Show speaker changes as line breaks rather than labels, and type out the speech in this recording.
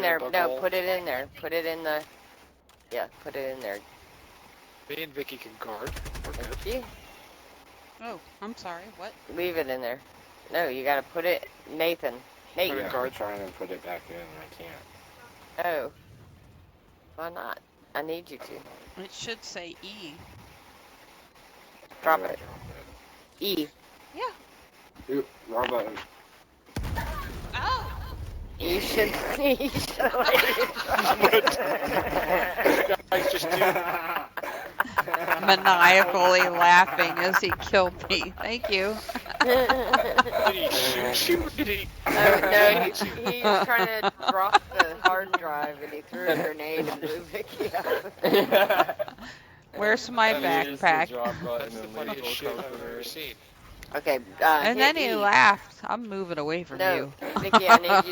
there.
bug
No,
hole.
put it in there. Put it in the... Yeah, put it in there.
Me and Vicky can guard. We're good.
Vicky,
Oh, I'm sorry. What?
leave it in there. No, you gotta put it... Nathan. Nate.
Put it
Yeah,
guard.
I'm trying to put it back in and I can't.
Oh. Why not? I need you to.
It should say E.
Drop
How do I
it.
drop
E.
Yeah.
Oop, wrong button.
Oh.
You should... You should
Guys, just do
Maniacally laughing as he killed me. Thank you.
Did he shoot you? Did he?
Oh, no, he was trying to drop the hard drive and he threw a grenade and blew Vicky up.
Where's my backpack?
That's the funniest shit I've ever seen.
Okay,
And
hit
then he
E.
laughed. I'm moving away from
No,
you.
Vicky, I need you